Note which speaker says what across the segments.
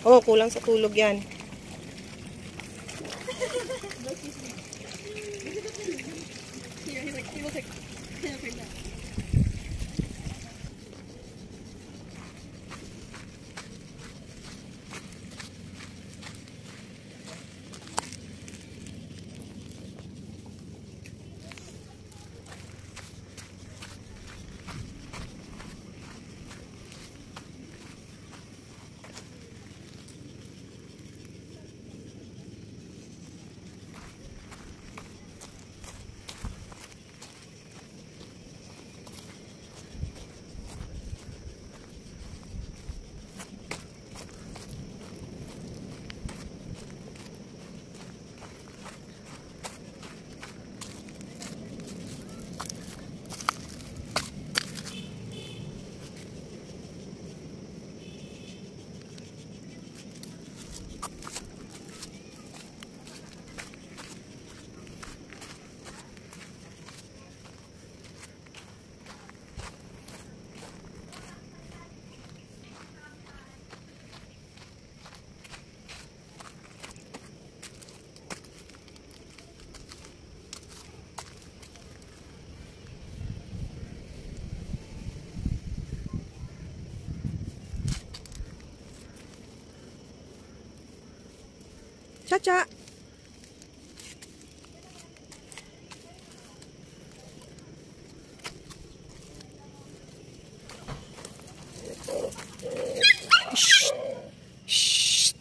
Speaker 1: Oh, kulang sa tulog yan. Cha-cha! Shh! Shh!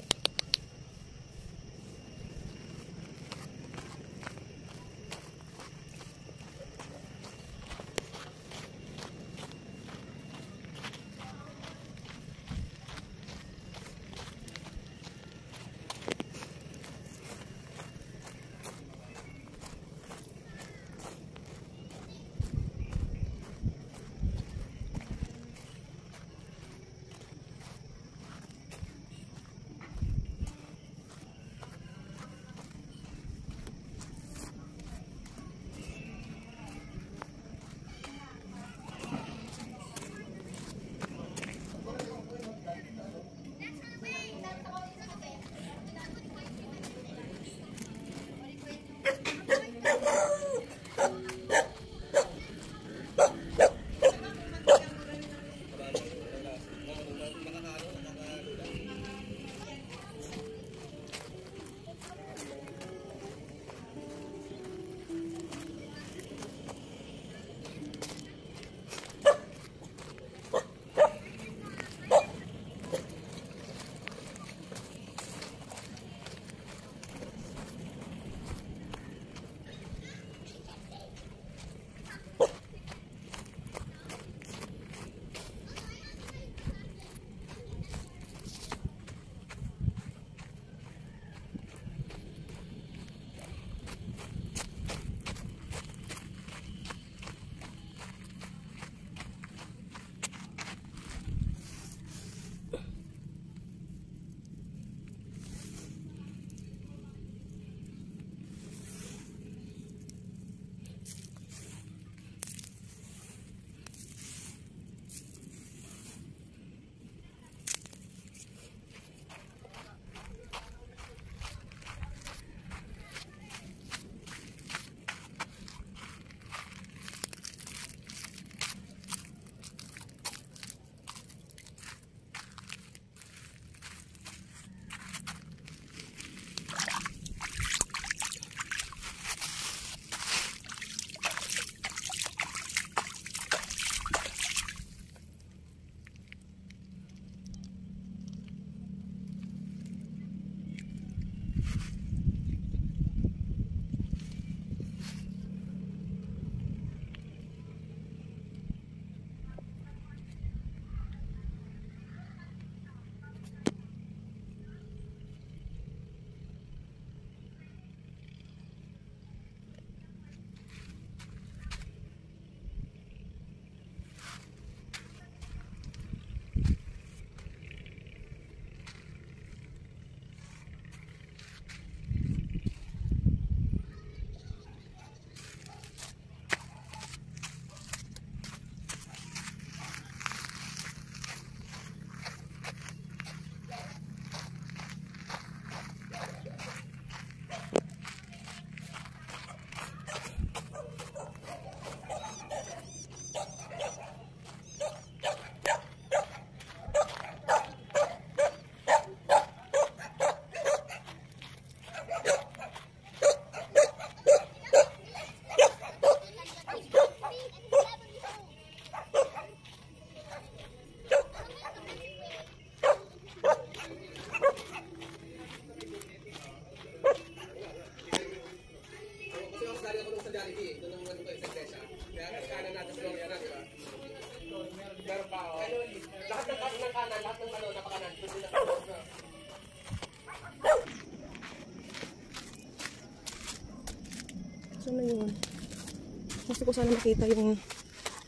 Speaker 1: Gusto ko sana makita yung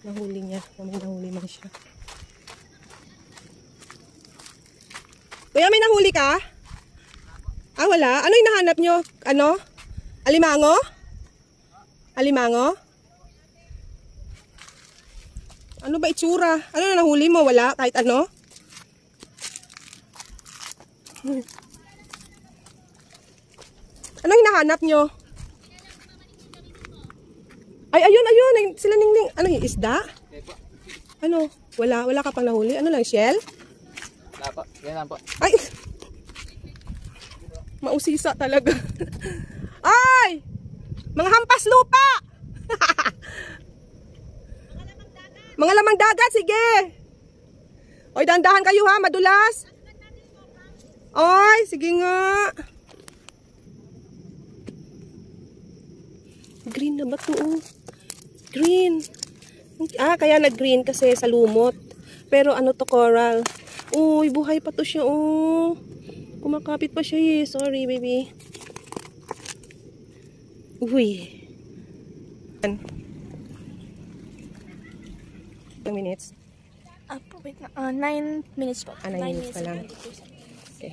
Speaker 1: nahuli niya. May nahuli man siya. Kuya, may nahuli ka? Ah, wala. Ano yung nahanap nyo? Ano? Alimango? Alimango? Ano ba itsura? Ano na nahuli mo? Wala? Kahit ano? Ano yung nahanap nyo? Ay, ayun, ayun. Sila ningning. Ano yung isda? Ano? Wala. Wala ka pang nahuli. Ano lang, shell?
Speaker 2: Wala po. Yan lang po.
Speaker 1: Ay! Mausisa talaga. Ay! Mga hampas lupa! Mga lamang dagat, sige! Oy, dandahan kayo ha, madulas. Oy, sige nga. Green na ba ito? Oh? Green. Ah, kaya nag-green kasi sa lumot. Pero ano to, coral. Uy, buhay pa to siya. Oh. Kumakapit pa siya eh. Sorry, baby. Uy. 2 minutes.
Speaker 3: Wait na. 9 minutes po.
Speaker 1: 9 minutes pa lang. Okay.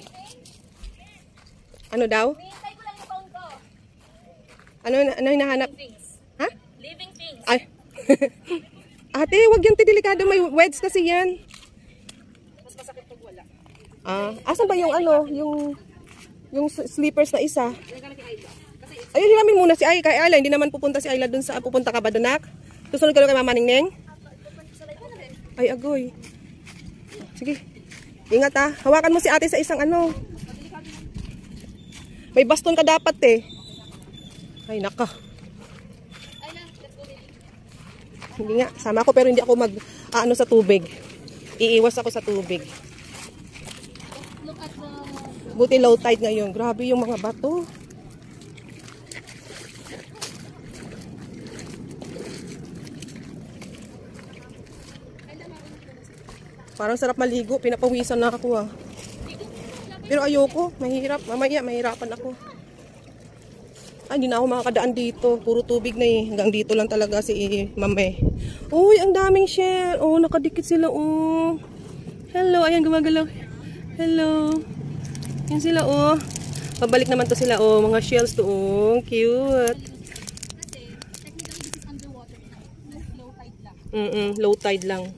Speaker 1: Ano daw? Ano hinahanap? Ha?
Speaker 3: Living things.
Speaker 1: Ay. Ate, wag yan delikado. May wedge kasi yan.
Speaker 3: Mas masakit pag wala.
Speaker 1: Ah, asan ba yung ano? Yung slippers na isa? Ayun, hiramin muna si Ay. Kay Ayla, hindi naman pupunta si Ayla dun sa... Pupunta ka ba dun, nak? Susunod ka lang kay Mama Ningneng? Ay, agoy. Sige. Ingat ha. Hawakan mo si ate sa isang ano. May baston ka dapat eh. Ay, naka. Hindi nga. Sama ako pero hindi ako ano sa tubig. Iiwas ako sa tubig. Buti low tide ngayon. Grabe yung mga bato. Parang sarap maligo. Pinapawisan na ako ah. Pero ayoko. Mahirap. Mamaya mahirapan ako. Ay, hindi na ako makakadaan dito. Puro tubig na eh. Hanggang dito lang talaga si Mame. Uy, ang daming shell. Oh, nakadikit sila. Oh. Hello. Ayan, gumagalaw. Hello. Yan sila. Oh. Pabalik naman to sila. Oh, mga shells to. Oh, cute. Low tide lang.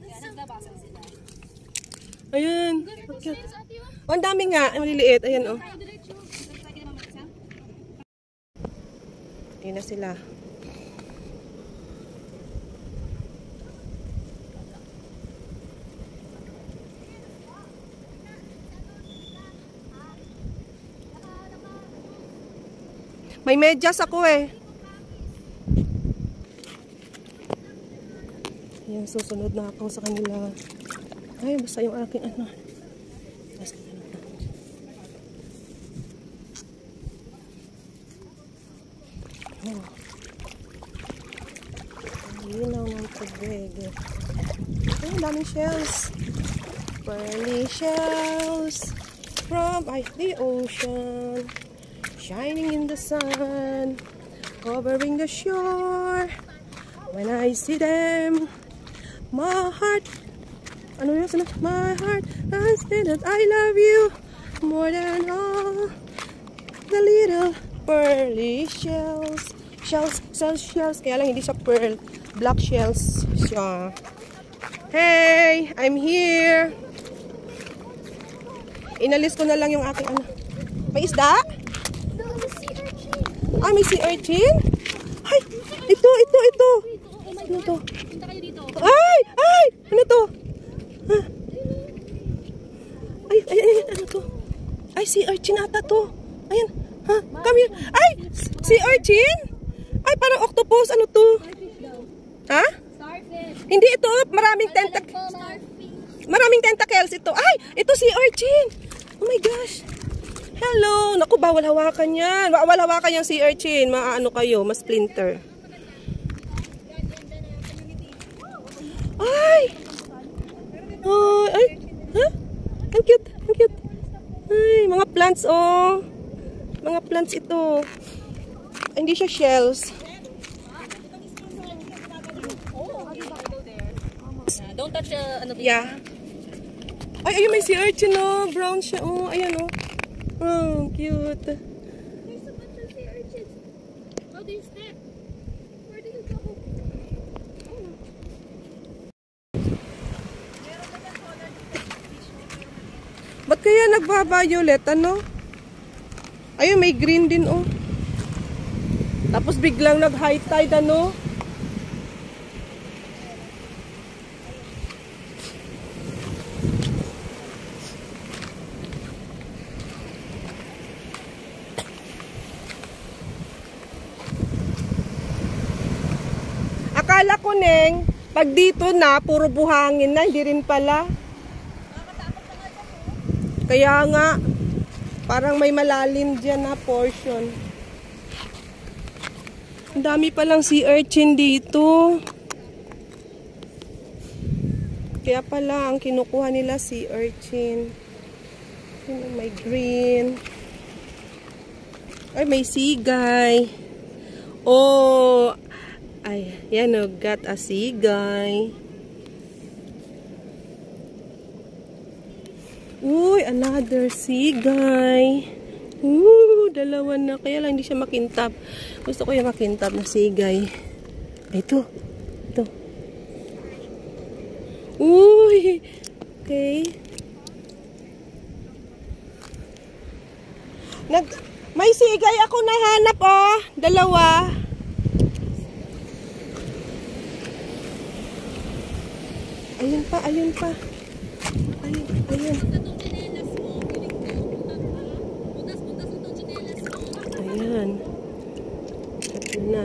Speaker 1: Ayan. Okay. Oh, ang dami nga. Maliliit. Ayan, oh. Ayan na sila. May medyas ako eh. Ayan, susunod na ako sa kanila. Ay, basta yung aking ano. Basta ano na. Oh. Ang linaw ng tubig. Ay, ang daming shells. Pearly shells from the ocean. Shining in the sun. Covering the shore. When I see them, my heart... Ano yun? My heart, I say that I love you more than all the little pearly shells. Shells. Kaya lang hindi siya pearl. Black shells siya. Hey, I'm here. Inalis ko na lang yung aking ano. May isda? Ah, may sea urchin? Ay, ito. Ano to? Ay! Ano to? Ay, ano to? Ay, sea urchin ata to. Ayan, ha? Come here. Ay, sea urchin? Ay, parang octopus. Ano to? Ha?
Speaker 3: Starfish.
Speaker 1: Hindi ito. Maraming tentacles ito. Ay, ito sea urchin. Oh my gosh. Hello. Naku, bawal hawakan yan. Bawal hawakan yung sea urchin. Maano kayo, ma-splinter. Ay! Ay! Ha? Ang cute! Ay, mga plants, oh. Mga plants ito. Ay, hindi siya shells.
Speaker 3: Don't touch ano dito.
Speaker 1: Yeah. Ay, ayun, may sea urchin, oh. Brown siya, oh. Ayan, oh. Oh, cute.
Speaker 3: There's a bunch of sea urchins. How do you step? Where do you go?
Speaker 1: Ba't kaya nagba-violet, ano? Ayun, may green din, oh. Tapos biglang nag-high tide, ano? Akala ko, Neng, pag dito na, puro buhangin na, hindi rin pala. Kaya nga, parang may malalim dyan na portion. Ang dami palang sea urchin dito. Kaya pala, ang kinukuha nila sea urchin. May green. Ay, may sigay. Oh, ay, yan o, got a sigay. Uy, another sigay. Dalawa na. Kaya lang hindi siya makintab. Gusto ko yung makintab na sigay. Ito. Ito. Uy. Okay. May sigay ako nahanap, oh. Dalawa. Ayun pa, ayun pa. Ayun, ayun. Ayan. Ito na.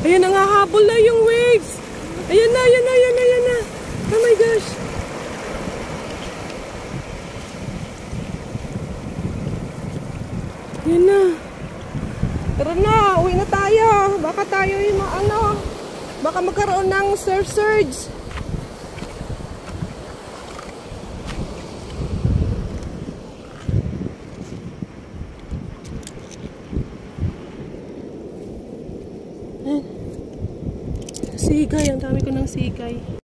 Speaker 1: Ayan, nangahabol na yung waves. Ayan na, ayan na, ayan na, ayan na. Oh my gosh. Ayan na. Tara na, uwi na tayo. Baka tayo yung baka magkaroon ng surf surge. Sigay, ang dami ko ng sigay.